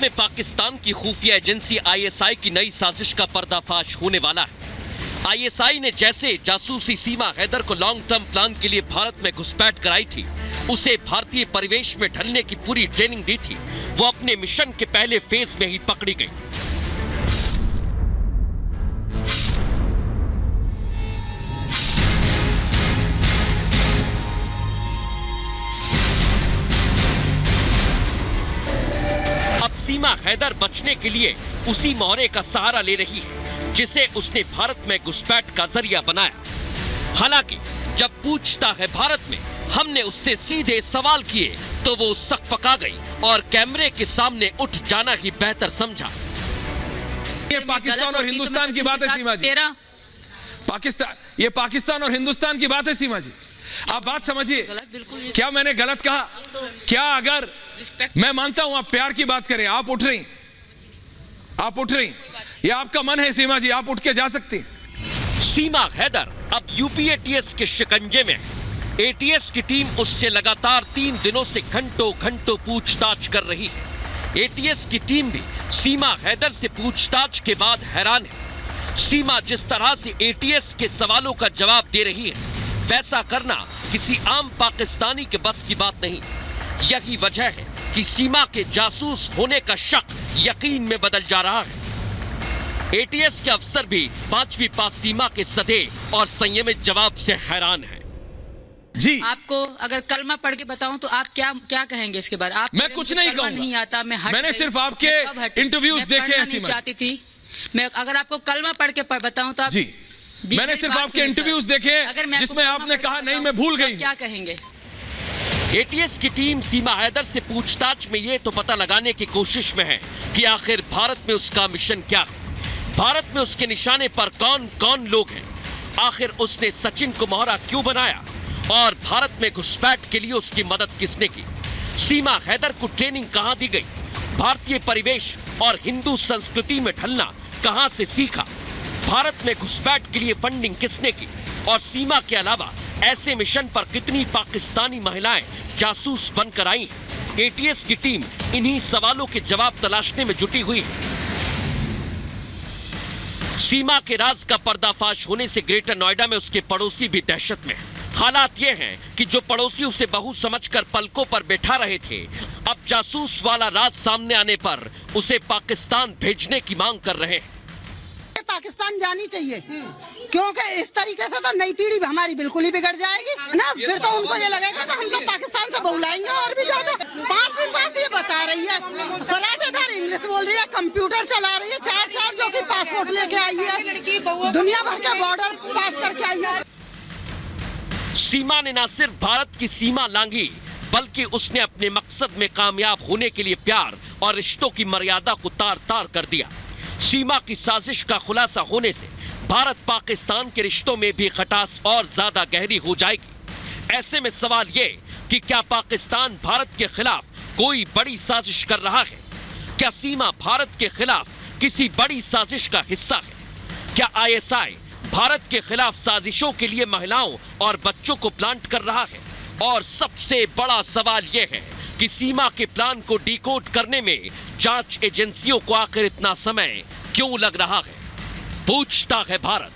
में पाकिस्तान की खुफिया एजेंसी आईएसआई की नई साजिश का पर्दाफाश होने वाला है। आईएसआई ने जैसे जासूसी सीमा हैदर को लॉन्ग टर्म प्लान के लिए भारत में घुसपैठ कराई थी, उसे भारतीय परिवेश में ढलने की पूरी ट्रेनिंग दी थी, वो अपने मिशन के पहले फेज में ही पकड़ी गई। सीमा हैदर बचने के लिए उसी मोहरे का सहारा ले रही है जिसे उसने भारत में घुसपैठ का जरिया बनाया। हालांकि जब पूछता है भारत में, हमने उससे सीधे सवाल किए तो वो सकपका गई और कैमरे के सामने उठ जाना ही बेहतर समझा। ये पाकिस्तान और हिंदुस्तान की बात है सीमा जी। ये पाकिस्तान और हिंदुस्तान की बात है सीमा जी। आप बात समझिए, क्या मैंने गलत कहा? क्या अगर मैं मानता हूं आप प्यार की बात करें, आप उठ रही, ये आपका मन है सीमा जी, आप उठ के जा सकती। सीमा हैदर अब यूपी एटीएस के शिकंजे में। एटीएस की टीम उससे लगातार 3 दिनों से घंटों पूछताछ कर रही है। एटीएस की टीम भी सीमा हैदर से पूछताछ के बाद हैरान है। सीमा जिस तरह से एटीएस के सवालों का जवाब दे रही है, वैसा करना किसी आम पाकिस्तानी के बस की बात नहीं। यही वजह है कि सीमा के जासूस होने का शक यकीन में बदल जा रहा है। एटीएस के अफसर भी 5वीं पास सीमा के सधे और संयमित जवाब से हैरान हैं। जी, आपको अगर कलमा पढ़ के बताऊं तो आप क्या कहेंगे इसके बारे? आप मैं कुछ नहीं कहूंगा, नहीं आता, मैंने सिर्फ आपके इंटरव्यूज देखे हैं सीमा। चाहती थी मैं, अगर आपको कलमा पढ़ के बताऊं तो आप जी, मैंने सिर्फ आपके इंटरव्यूज देखे जिसमें आपने कहा नहीं मैं भूल गई। क्या कहेंगे? एटीएस की टीम सीमा हैदर से पूछताछ में ये तो पता लगाने की कोशिश में है कि आखिर भारत में उसका मिशन क्या है, भारत में उसके निशाने पर कौन कौन लोग हैं, आखिर उसने सचिन को मोहरा क्यों बनाया और भारत में घुसपैठ के लिए उसकी मदद किसने की। सीमा हैदर को ट्रेनिंग कहां दी गई, भारतीय परिवेश और हिंदू संस्कृति में ढलना कहां से सीखा, भारत में घुसपैठ के लिए फंडिंग किसने की और सीमा के अलावा ऐसे मिशन पर कितनी पाकिस्तानी महिलाएं जासूस बनकर आई हैं। एटीएस की टीम इन्हीं सवालों के जवाब तलाशने में जुटी हुई है। सीमा के राज का पर्दाफाश होने से ग्रेटर नोएडा में उसके पड़ोसी भी दहशत में हैं। हालात ये हैं कि जो पड़ोसी उसे बहू समझकर पलकों पर बैठा रहे थे, अब जासूस वाला राज सामने आने पर उसे पाकिस्तान भेजने की मांग कर रहे हैं। पाकिस्तान जानी चाहिए, क्योंकि इस तरीके से तो नई पीढ़ी हमारी बिल्कुल ही बिगड़ जाएगी ना। फिर तो उनको ये लगेगा कि हम तो पाकिस्तान से बुलाएंगे और भी ज्यादा। 5वीं पास ये बता रही है, कराटेदार इंग्लिश बोल रही है, कंप्यूटर चला रही है, 4 जो कि पासपोर्ट लेके आई है, दुनिया भर के बॉर्डर पास करके आई है। सीमा ने न सिर्फ भारत की सीमा लांघी, बल्कि उसने अपने मकसद में कामयाब होने के लिए प्यार और रिश्तों की मर्यादा को तार-तार कर दिया। सीमा की साजिश का खुलासा होने से भारत पाकिस्तान के रिश्तों में भी खटास और ज्यादा गहरी हो जाएगी। ऐसे में सवाल ये कि क्या पाकिस्तान भारत के खिलाफ कोई बड़ी साजिश कर रहा है? क्या सीमा भारत के खिलाफ किसी बड़ी साजिश का हिस्सा है? क्या आईएसआई भारत के खिलाफ साजिशों के लिए महिलाओं और बच्चों को प्लांट कर रहा है? और सबसे बड़ा सवाल यह है कि सीमा के प्लान को डिकोड करने में जांच एजेंसियों को आखिर इतना समय क्यों लग रहा है? पूछता है भारत।